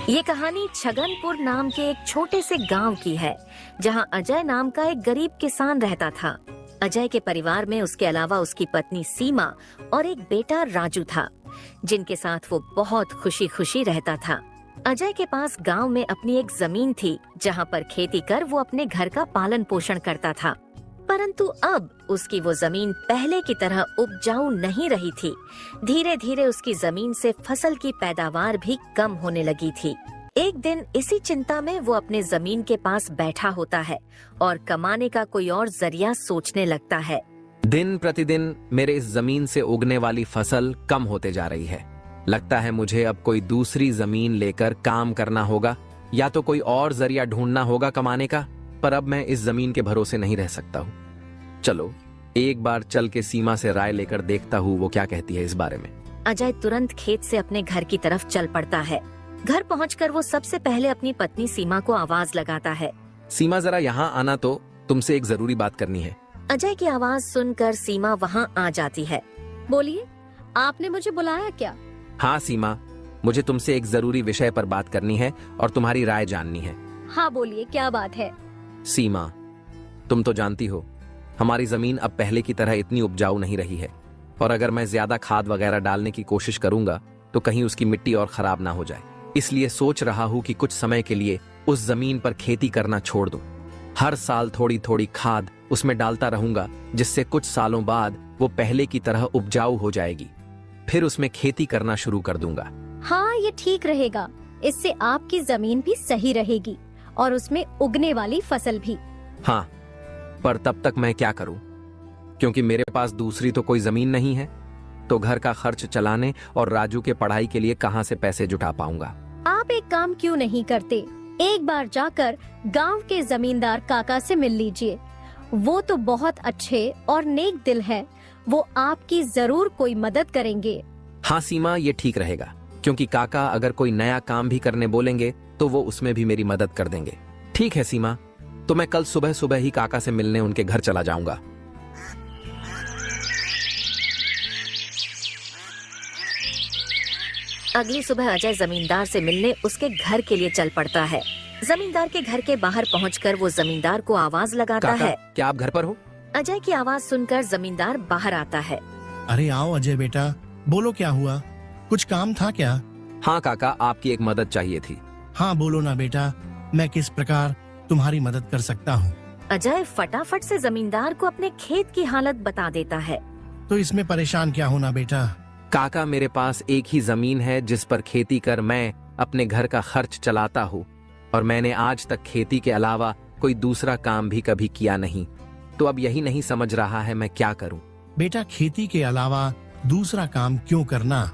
ये कहानी छगनपुर नाम के एक छोटे से गांव की है, जहां अजय नाम का एक गरीब किसान रहता था। अजय के परिवार में उसके अलावा उसकी पत्नी सीमा और एक बेटा राजू था, जिनके साथ वो बहुत खुशी खुशी रहता था। अजय के पास गांव में अपनी एक जमीन थी, जहां पर खेती कर वो अपने घर का पालन पोषण करता था। परंतु अब उसकी वो जमीन पहले की तरह उपजाऊ नहीं रही थी। धीरे धीरे उसकी जमीन से फसल की पैदावार भी कम होने लगी थी। एक दिन इसी चिंता में वो अपने जमीन के पास बैठा होता है और कमाने का कोई और जरिया सोचने लगता है। दिन प्रतिदिन मेरे इस जमीन से उगने वाली फसल कम होते जा रही है। लगता है मुझे अब कोई दूसरी जमीन लेकर काम करना होगा, या तो कोई और जरिया ढूंढना होगा कमाने का। पर अब मैं इस जमीन के भरोसे नहीं रह सकता हूँ। चलो एक बार चल के सीमा से राय लेकर देखता हूँ वो क्या कहती है इस बारे में। अजय तुरंत खेत से अपने घर की तरफ चल पड़ता है। घर पहुंचकर वो सबसे पहले अपनी पत्नी सीमा को आवाज लगाता है। सीमा जरा यहाँ आना, तो तुमसे एक जरूरी बात करनी है। अजय की आवाज सुनकर सीमा वहाँ आ जाती है। बोलिए, आपने मुझे बुलाया क्या? हाँ सीमा, मुझे तुमसे एक जरूरी विषय पर बात करनी है और तुम्हारी राय जाननी है। हाँ बोलिए, क्या बात है? सीमा, तुम तो जानती हो हमारी जमीन अब पहले की तरह इतनी उपजाऊ नहीं रही है, और अगर मैं ज्यादा खाद वगैरह डालने की कोशिश करूंगा तो कहीं उसकी मिट्टी और खराब ना हो जाए। इसलिए सोच रहा हूं कि कुछ समय के लिए उस जमीन पर खेती करना छोड़ दूं। हर साल थोड़ी थोड़ी खाद उसमें डालता रहूंगा, जिससे कुछ सालों बाद वो पहले की तरह उपजाऊ हो जाएगी। फिर उसमें खेती करना शुरू कर दूंगा। हाँ, ये ठीक रहेगा। इससे आपकी जमीन भी सही रहेगी और उसमें उगने वाली फसल भी। हाँ, पर तब तक मैं क्या करूं? क्योंकि मेरे पास दूसरी तो कोई जमीन नहीं है, तो घर का खर्च चलाने और राजू के पढ़ाई के लिए कहां से पैसे जुटा पाऊंगा? आप एक काम क्यों नहीं करते, एक बार जाकर गांव के जमींदार काका से मिल लीजिए। वो तो बहुत अच्छे और नेक दिल है, वो आपकी जरूर कोई मदद करेंगे। हाँ सीमा, ये ठीक रहेगा, क्योंकि काका अगर कोई नया काम भी करने बोलेंगे तो वो उसमें भी मेरी मदद कर देंगे। ठीक है सीमा, तो मैं कल सुबह सुबह ही काका से मिलने उनके घर चला जाऊंगा। अगली सुबह अजय जमींदार से मिलने उसके घर के लिए चल पड़ता है। जमींदार के घर के बाहर पहुंचकर वो जमींदार को आवाज लगाता काका, है। क्या आप घर पर हो? अजय की आवाज सुनकर जमींदार बाहर आता है। अरे आओ अजय बेटा, बोलो क्या हुआ? कुछ काम था क्या? हाँ काका, आपकी एक मदद चाहिए थी। हाँ बोलो ना बेटा, मैं किस प्रकार तुम्हारी मदद कर सकता हूँ? अजय फटाफट से जमींदार को अपने खेत की हालत बता देता है। तो इसमें परेशान क्या होना बेटा? काका, मेरे पास एक ही जमीन है जिस पर खेती कर मैं अपने घर का खर्च चलाता हूँ, और मैंने आज तक खेती के अलावा कोई दूसरा काम भी कभी किया नहीं। तो अब यही नहीं समझ रहा है मैं क्या करूँ। बेटा, खेती के अलावा दूसरा काम क्यों करना?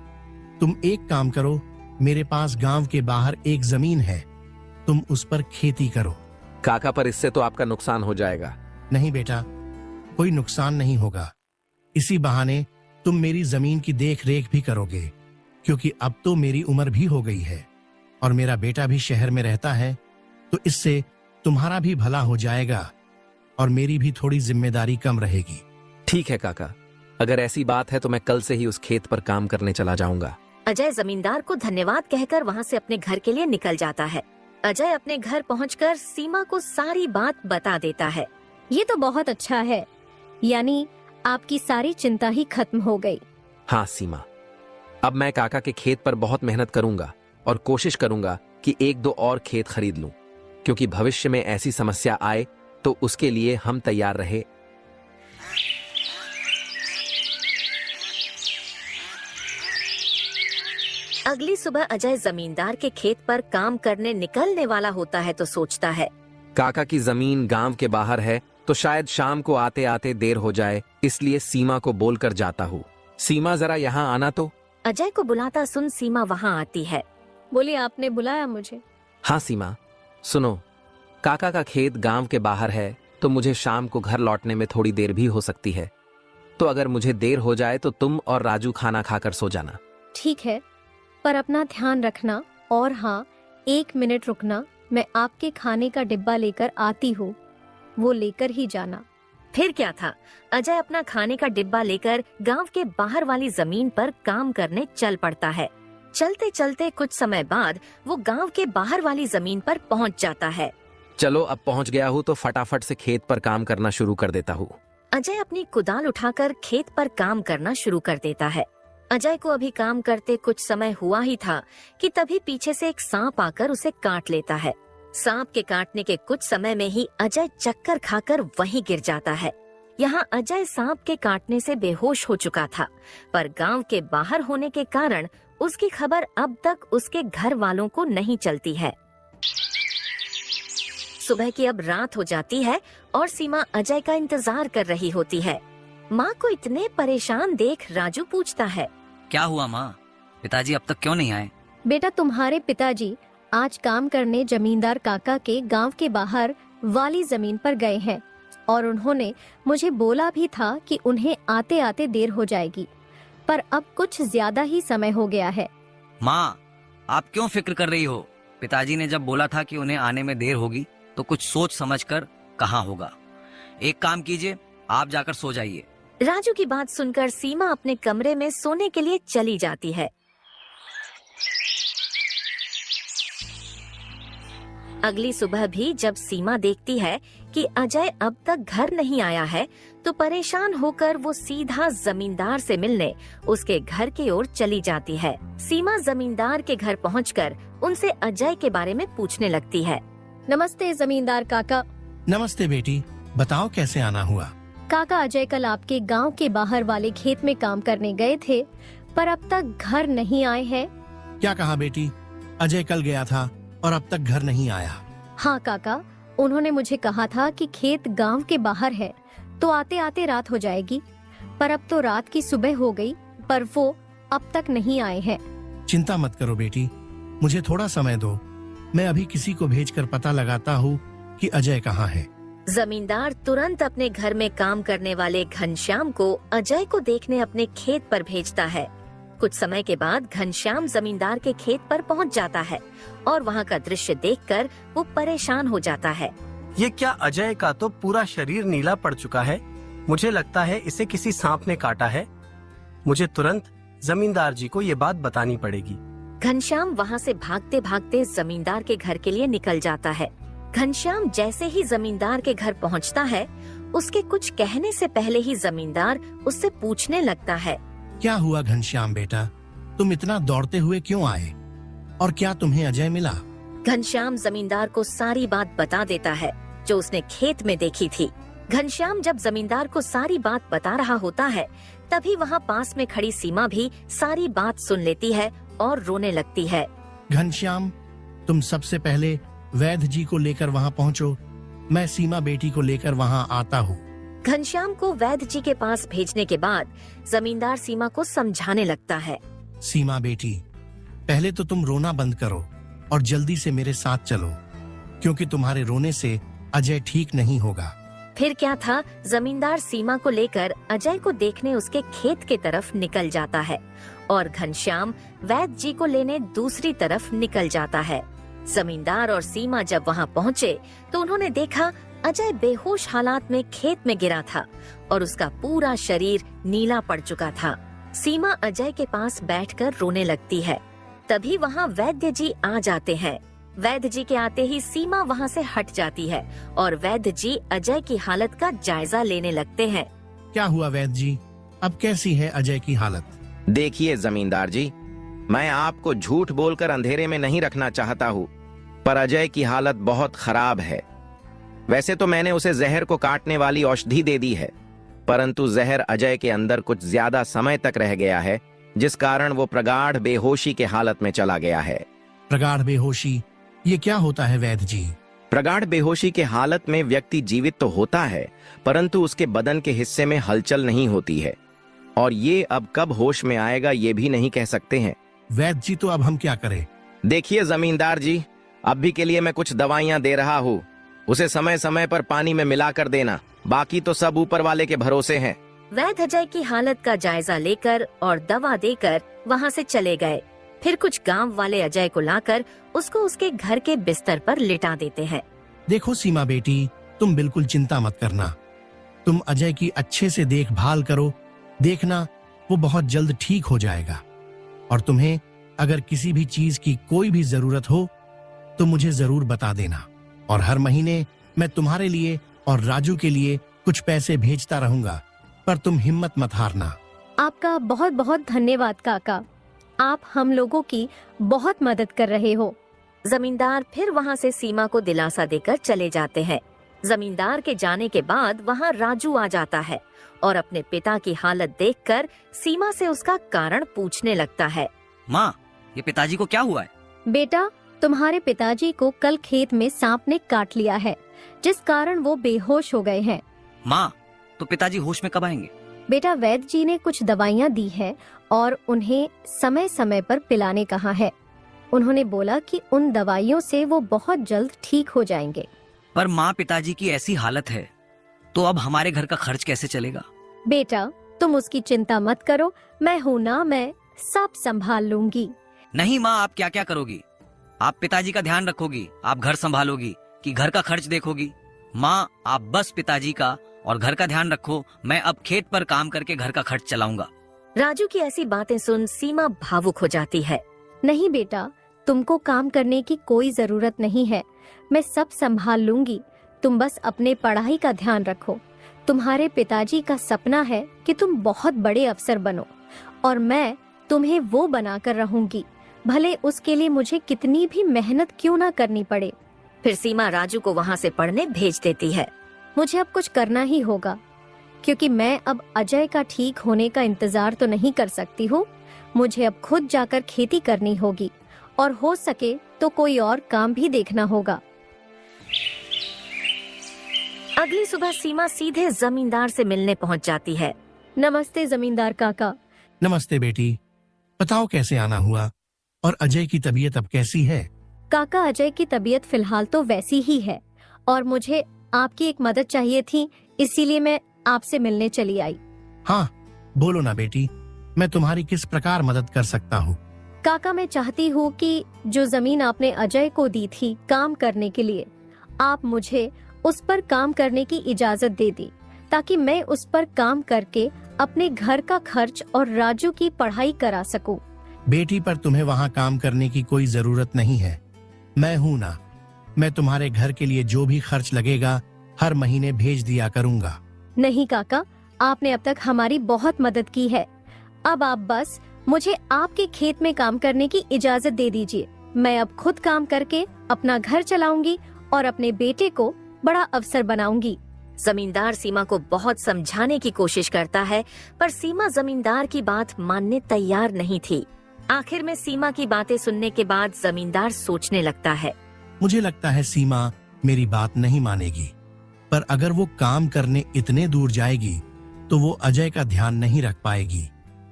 तुम एक काम करो, मेरे पास गांव के बाहर एक जमीन है, तुम उस पर खेती करो। काका, पर इससे तो आपका नुकसान हो जाएगा। नहीं बेटा, कोई नुकसान नहीं होगा। इसी बहाने तुम मेरी जमीन की देख रेख भी करोगे, क्योंकि अब तो मेरी उम्र भी हो गई है और मेरा बेटा भी शहर में रहता है, तो इससे तुम्हारा भी भला हो जाएगा और मेरी भी थोड़ी जिम्मेदारी कम रहेगी। ठीक है काका, अगर ऐसी बात है तो मैं कल से ही उस खेत पर काम करने चला जाऊंगा। अजय जमींदार को धन्यवाद कहकर वहाँ से अपने घर के लिए निकल जाता है। अजय अपने घर पहुंचकर सीमा को सारी बात बता देता है। ये तो बहुत अच्छा है, यानी आपकी सारी चिंता ही खत्म हो गई। हाँ सीमा, अब मैं काका के खेत पर बहुत मेहनत करूंगा और कोशिश करूंगा कि एक दो और खेत खरीद लूं, क्योंकि भविष्य में ऐसी समस्या आए तो उसके लिए हम तैयार रहे। अगली सुबह अजय जमींदार के खेत पर काम करने निकलने वाला होता है तो सोचता है, काका की जमीन गांव के बाहर है, तो शायद शाम को आते आते देर हो जाए, इसलिए सीमा को बोलकर जाता हूँ। सीमा, जरा यहाँ आना तो। अजय को बुलाता सुन सीमा वहाँ आती है। बोलिए, आपने बुलाया मुझे? हाँ सीमा, सुनो, काका का खेत गांव के बाहर है, तो मुझे शाम को घर लौटने में थोड़ी देर भी हो सकती है। तो अगर मुझे देर हो जाए तो तुम और राजू खाना खाकर सो जाना। ठीक है, पर अपना ध्यान रखना। और हाँ, 1 मिनट रुकना, मैं आपके खाने का डिब्बा लेकर आती हूँ, वो लेकर ही जाना। फिर क्या था, अजय अपना खाने का डिब्बा लेकर गांव के बाहर वाली जमीन पर काम करने चल पड़ता है। चलते चलते कुछ समय बाद वो गांव के बाहर वाली जमीन पर पहुंच जाता है। चलो अब पहुंच गया हूँ तो फटाफट से खेत पर काम करना शुरू कर देता हूँ। अजय अपनी कुदाल उठाकर खेत पर काम करना शुरू कर देता है। अजय को अभी काम करते कुछ समय हुआ ही था कि तभी पीछे से एक सांप आकर उसे काट लेता है। सांप के काटने के कुछ समय में ही अजय चक्कर खाकर वहीं गिर जाता है। यहाँ अजय सांप के काटने से बेहोश हो चुका था, पर गांव के बाहर होने के कारण उसकी खबर अब तक उसके घर वालों को नहीं चलती है। सुबह की अब रात हो जाती है और सीमा अजय का इंतजार कर रही होती है। माँ को इतने परेशान देख राजू पूछता है, क्या हुआ माँ? पिताजी अब तक क्यों नहीं आए? बेटा, तुम्हारे पिताजी आज काम करने जमींदार काका के गांव के बाहर वाली जमीन पर गए हैं और उन्होंने मुझे बोला भी था कि उन्हें आते आते देर हो जाएगी, पर अब कुछ ज्यादा ही समय हो गया है। माँ, आप क्यों फिक्र कर रही हो? पिताजी ने जब बोला था कि उन्हें आने में देर होगी तो कुछ सोच समझ कर कहा होगा। एक काम कीजिए, आप जाकर सो जाइए। राजू की बात सुनकर सीमा अपने कमरे में सोने के लिए चली जाती है। अगली सुबह भी जब सीमा देखती है कि अजय अब तक घर नहीं आया है, तो परेशान होकर वो सीधा जमींदार से मिलने उसके घर की ओर चली जाती है। सीमा जमींदार के घर पहुंचकर उनसे अजय के बारे में पूछने लगती है। नमस्ते जमींदार काका। नमस्ते बेटी, बताओ कैसे आना हुआ? काका, अजय कल आपके गांव के बाहर वाले खेत में काम करने गए थे, पर अब तक घर नहीं आए हैं। क्या कहा बेटी? अजय कल गया था और अब तक घर नहीं आया? हाँ काका, उन्होंने मुझे कहा था कि खेत गांव के बाहर है तो आते आते रात हो जाएगी, पर अब तो रात की सुबह हो गई, पर वो अब तक नहीं आए हैं। चिंता मत करो बेटी, मुझे थोड़ा समय दो, मैं अभी किसी को भेजकर पता लगाता हूँ कि अजय कहाँ है। जमींदार तुरंत अपने घर में काम करने वाले घनश्याम को अजय को देखने अपने खेत पर भेजता है। कुछ समय के बाद घनश्याम जमींदार के खेत पर पहुंच जाता है और वहां का दृश्य देखकर वो परेशान हो जाता है। ये क्या, अजय का तो पूरा शरीर नीला पड़ चुका है। मुझे लगता है इसे किसी सांप ने काटा है। मुझे तुरंत जमींदार जी को ये बात बतानी पड़ेगी। घनश्याम वहां से भागते भागते जमींदार के घर के लिए निकल जाता है। घनश्याम जैसे ही जमींदार के घर पहुंचता है, उसके कुछ कहने से पहले ही जमींदार उससे पूछने लगता है। क्या हुआ घनश्याम बेटा, तुम इतना दौड़ते हुए क्यों आए और क्या तुम्हें अजय मिला? घनश्याम जमींदार को सारी बात बता देता है जो उसने खेत में देखी थी। घनश्याम जब जमींदार को सारी बात बता रहा होता है, तभी वहाँ पास में खड़ी सीमा भी सारी बात सुन लेती है और रोने लगती है। घनश्याम, तुम सबसे पहले वैद्य जी को लेकर वहाँ पहुँचो, मैं सीमा बेटी को लेकर वहाँ आता हूँ। घनश्याम को वैद्य जी के पास भेजने के बाद जमींदार सीमा को समझाने लगता है। सीमा बेटी, पहले तो तुम रोना बंद करो और जल्दी से मेरे साथ चलो, क्योंकि तुम्हारे रोने से अजय ठीक नहीं होगा। फिर क्या था, जमींदार सीमा को लेकर अजय को देखने उसके खेत के तरफ निकल जाता है और घनश्याम वैद्य जी को लेने दूसरी तरफ निकल जाता है। जमींदार और सीमा जब वहां पहुंचे तो उन्होंने देखा अजय बेहोश हालात में खेत में गिरा था और उसका पूरा शरीर नीला पड़ चुका था। सीमा अजय के पास बैठकर रोने लगती है। तभी वहां वैद्य जी आ जाते हैं। वैद्य जी के आते ही सीमा वहां से हट जाती है और वैद्य जी अजय की हालत का जायजा लेने लगते हैं। क्या हुआ वैद्य जी, अब कैसी है अजय की हालत? देखिए जमींदार जी, मैं आपको झूठ बोलकर अंधेरे में नहीं रखना चाहता हूँ, पर अजय की हालत बहुत खराब है। वैसे तो मैंने उसे जहर को काटने वाली औषधि दे दी है, परंतु जहर अजय के अंदर कुछ ज्यादा समय तक रह गया है, जिस कारण वो प्रगाढ़ बेहोशी के हालत में चला गया है। प्रगाढ़ बेहोशी, ये क्या होता है वैद्य जी? प्रगाढ़ बेहोशी के हालत में व्यक्ति जीवित तो होता है, परंतु उसके बदन के हिस्से में हलचल नहीं होती है, और ये अब कब होश में आएगा ये भी नहीं कह सकते हैं। वैद्य जी, तो अब हम क्या करें? देखिए जमींदार जी, अभी के लिए मैं कुछ दवाइयां दे रहा हूँ, उसे समय समय पर पानी में मिलाकर देना, बाकी तो सब ऊपर वाले के भरोसे हैं। वैद्य अजय की हालत का जायजा लेकर और दवा देकर वहां से चले गए। फिर कुछ गांव वाले अजय को लाकर उसको उसके घर के बिस्तर पर लिटा देते हैं। देखो सीमा बेटी, तुम बिल्कुल चिंता मत करना, तुम अजय की अच्छे से देखभाल करो, देखना वो बहुत जल्द ठीक हो जाएगा और तुम्हें अगर किसी भी चीज की कोई भी जरूरत हो तो मुझे जरूर बता देना, और हर महीने मैं तुम्हारे लिए और राजू के लिए कुछ पैसे भेजता रहूंगा, पर तुम हिम्मत मत हारना। आपका बहुत बहुत धन्यवाद काका, आप हम लोगों की बहुत मदद कर रहे हो। जमींदार फिर वहाँ से सीमा को दिलासा देकर चले जाते हैं। जमींदार के जाने के बाद वहाँ राजू आ जाता है और अपने पिता की हालत देखकर सीमा से उसका कारण पूछने लगता है। माँ, ये पिताजी को क्या हुआ है? बेटा, तुम्हारे पिताजी को कल खेत में सांप ने काट लिया है, जिस कारण वो बेहोश हो गए हैं। माँ, तो पिताजी होश में कब आएंगे? बेटा, वैद्य जी ने कुछ दवाइयाँ दी है और उन्हें समय समय पर पिलाने कहा है। उन्होंने बोला कि उन दवाइयों से वो बहुत जल्द ठीक हो जाएंगे। पर माँ, पिताजी की ऐसी हालत है तो अब हमारे घर का खर्च कैसे चलेगा? बेटा, तुम उसकी चिंता मत करो, मैं हूँ ना, मैं सब संभाल लूंगी। नहीं माँ, आप क्या क्या करोगी? आप पिताजी का ध्यान रखोगी, आप घर संभालोगी कि घर का खर्च देखोगी? माँ, आप बस पिताजी का और घर का ध्यान रखो, मैं अब खेत पर काम करके घर का खर्च चलाऊंगा। राजू की ऐसी बातें सुन सीमा भावुक हो जाती है। नहीं बेटा, तुमको काम करने की कोई जरूरत नहीं है, मैं सब संभाल लूंगी। तुम बस अपने पढ़ाई का ध्यान रखो। तुम्हारे पिताजी का सपना है कि तुम बहुत बड़े अफसर बनो, और मैं तुम्हें वो बनाकर रहूंगी, भले उसके लिए मुझे कितनी भी मेहनत क्यों ना करनी पड़े। फिर सीमा राजू को वहाँ से पढ़ने भेज देती है। मुझे अब कुछ करना ही होगा, क्योंकि मैं अब अजय का ठीक होने का इंतजार तो नहीं कर सकती हूँ। मुझे अब खुद जाकर खेती करनी होगी, और हो सके तो कोई और काम भी देखना होगा। अगली सुबह सीमा सीधे जमींदार से मिलने पहुँच जाती है। नमस्ते जमींदार काका। नमस्ते बेटी, बताओ कैसे आना हुआ, और अजय की तबीयत अब कैसी है? काका, अजय की तबीयत फिलहाल तो वैसी ही है, और मुझे आपकी एक मदद चाहिए थी, इसीलिए मैं आपसे मिलने चली आई। हाँ, बोलो ना बेटी, मैं तुम्हारी किस प्रकार मदद कर सकता हूँ? काका, मैं चाहती हूँ कि जो जमीन आपने अजय को दी थी काम करने के लिए, आप मुझे उस पर काम करने की इजाजत दे दी, ताकि मैं उस पर काम करके अपने घर का खर्च और राजू की पढ़ाई करा सकूं। बेटी, पर तुम्हें वहाँ काम करने की कोई जरूरत नहीं है, मैं हूँ ना। मैं तुम्हारे घर के लिए जो भी खर्च लगेगा हर महीने भेज दिया करूँगा। नहीं काका, आपने अब तक हमारी बहुत मदद की है। अब आप बस मुझे आपके खेत में काम करने की इजाजत दे दीजिए। मैं अब खुद काम करके अपना घर चलाऊंगी और अपने बेटे को बड़ा अफसर बनाऊंगी। जमींदार सीमा को बहुत समझाने की कोशिश करता है, पर सीमा जमींदार की बात मानने तैयार नहीं थी। आखिर में सीमा की बातें सुनने के बाद जमींदार सोचने लगता है। मुझे लगता है सीमा मेरी बात नहीं मानेगी, पर अगर वो काम करने इतने दूर जाएगी तो वो अजय का ध्यान नहीं रख पाएगी।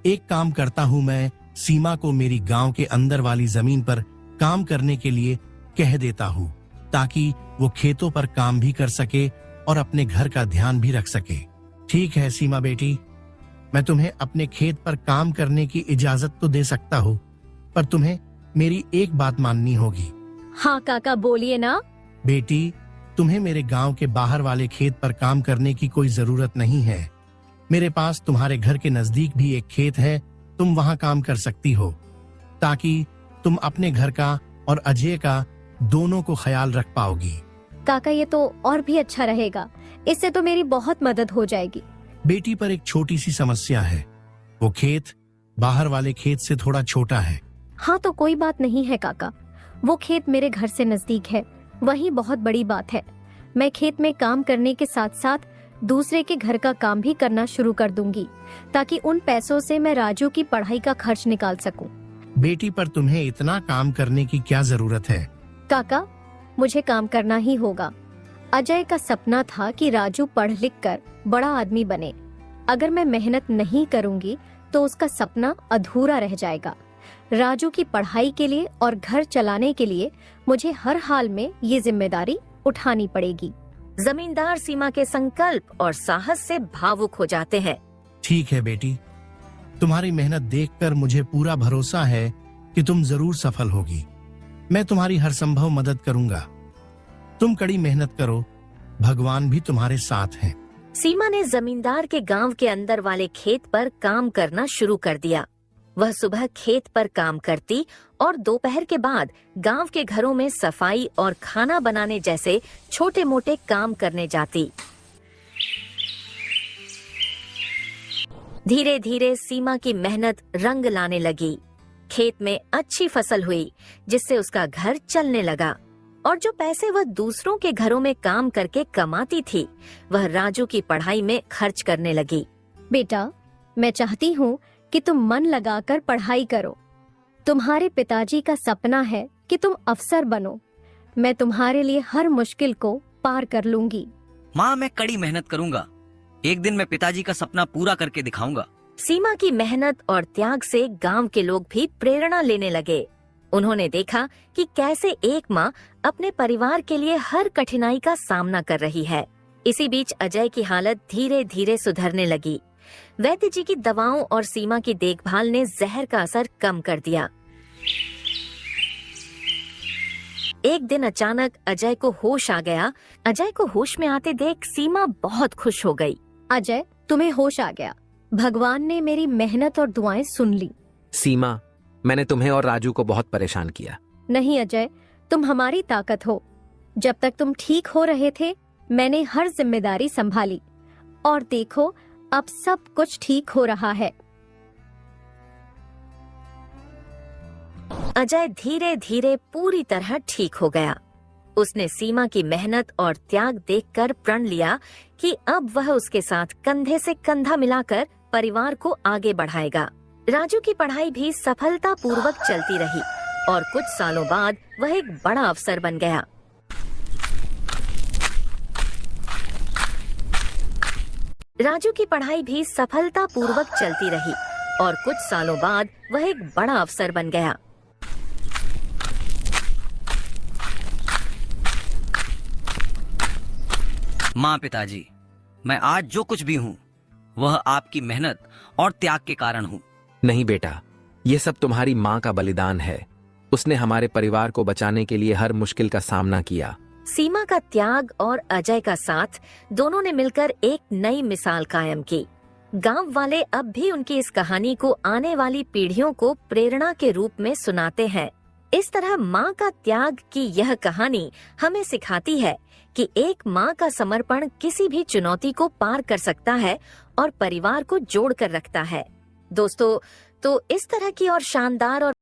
एक काम करता हूँ, मैं सीमा को मेरी गांव के अंदर वाली जमीन पर काम करने के लिए कह देता हूँ, ताकि वो खेतों पर काम भी कर सके और अपने घर का ध्यान भी रख सके। ठीक है सीमा बेटी, मैं तुम्हें अपने खेत पर काम करने की इजाजत तो दे सकता हूँ, पर तुम्हें मेरी एक बात माननी होगी। हाँ काका, बोलिए ना। बेटी, तुम्हें मेरे गांव के बाहर वाले खेत पर काम करने की कोई जरूरत नहीं है। मेरे पास तुम्हारे घर के नजदीक भी एक खेत है, तुम वहां काम कर सकती हो, ताकि तुम अपने घर का और अजय का दोनों को ख्याल रख पाओगी। काका, ये तो और भी अच्छा रहेगा, इससे तो मेरी बहुत मदद हो जाएगी। बेटी, पर एक छोटी सी समस्या है, वो खेत बाहर वाले खेत से थोड़ा छोटा है। हाँ तो कोई बात नहीं है काका, वो खेत मेरे घर से नजदीक है, वही बहुत बड़ी बात है। मैं खेत में काम करने के साथ साथ दूसरे के घर का काम भी करना शुरू कर दूंगी, ताकि उन पैसों से मैं राजू की पढ़ाई का खर्च निकाल सकूं। बेटी, पर तुम्हें इतना काम करने की क्या जरूरत है? काका, मुझे काम करना ही होगा। अजय का सपना था कि राजू पढ़ लिख कर बड़ा आदमी बने। अगर मैं मेहनत नहीं करूंगी तो उसका सपना अधूरा रह जाएगा। राजू की पढ़ाई के लिए और घर चलाने के लिए मुझे हर हाल में ये जिम्मेदारी उठानी पड़ेगी। जमींदार सीमा के संकल्प और साहस से भावुक हो जाते हैं। ठीक है बेटी, तुम्हारी मेहनत देखकर मुझे पूरा भरोसा है कि तुम जरूर सफल होगी। मैं तुम्हारी हर संभव मदद करूंगा। तुम कड़ी मेहनत करो, भगवान भी तुम्हारे साथ हैं। सीमा ने जमींदार के गांव के अंदर वाले खेत पर काम करना शुरू कर दिया। वह सुबह खेत पर काम करती और दोपहर के बाद गांव के घरों में सफाई और खाना बनाने जैसे छोटे मोटे काम करने जाती। धीरे धीरे सीमा की मेहनत रंग लाने लगी। खेत में अच्छी फसल हुई, जिससे उसका घर चलने लगा और जो पैसे वह दूसरों के घरों में काम करके कमाती थी, वह राजू की पढ़ाई में खर्च करने लगी। बेटा, मैं चाहती हूँ कि तुम मन लगाकर पढ़ाई करो। तुम्हारे पिताजी का सपना है कि तुम अफसर बनो। मैं तुम्हारे लिए हर मुश्किल को पार कर लूंगी। माँ, मैं कड़ी मेहनत करूंगा। एक दिन मैं पिताजी का सपना पूरा करके दिखाऊंगा। सीमा की मेहनत और त्याग से गांव के लोग भी प्रेरणा लेने लगे। उन्होंने देखा कि कैसे एक माँ अपने परिवार के लिए हर कठिनाई का सामना कर रही है। इसी बीच अजय की हालत धीरे धीरे सुधरने लगी। वैद्य जी की दवाओं और सीमा की देखभाल ने जहर का असर कम कर दिया। एक दिन अचानक अजय को होश आ गया। अजय को होश में आते देख सीमा बहुत खुश हो गई। अजय, तुम्हें होश आ गया। भगवान ने मेरी मेहनत और दुआएं सुन ली। सीमा, मैंने तुम्हें और राजू को बहुत परेशान किया। नहीं अजय, तुम हमारी ताकत हो। जब तक तुम ठीक हो रहे थे, मैंने हर जिम्मेदारी संभाली और देखो, अब सब कुछ ठीक हो रहा है। अजय धीरे धीरे पूरी तरह ठीक हो गया। उसने सीमा की मेहनत और त्याग देखकर प्रण लिया कि अब वह उसके साथ कंधे से कंधा मिलाकर परिवार को आगे बढ़ाएगा। राजू की पढ़ाई भी सफलतापूर्वक चलती रही और कुछ सालों बाद वह एक बड़ा अफसर बन गया। राजू की पढ़ाई भी सफलतापूर्वक चलती रही और कुछ सालों बाद वह एक बड़ा अफसर बन गया। माँ, पिताजी, मैं आज जो कुछ भी हूँ वह आपकी मेहनत और त्याग के कारण हूँ। नहीं बेटा, ये सब तुम्हारी माँ का बलिदान है। उसने हमारे परिवार को बचाने के लिए हर मुश्किल का सामना किया। सीमा का त्याग और अजय का साथ, दोनों ने मिलकर एक नई मिसाल कायम की। गांव वाले अब भी उनकी इस कहानी को आने वाली पीढ़ियों को प्रेरणा के रूप में सुनाते हैं। इस तरह माँ का त्याग की यह कहानी हमें सिखाती है कि एक माँ का समर्पण किसी भी चुनौती को पार कर सकता है और परिवार को जोड़ कर रखता है। दोस्तों, तो इस तरह की और शानदार और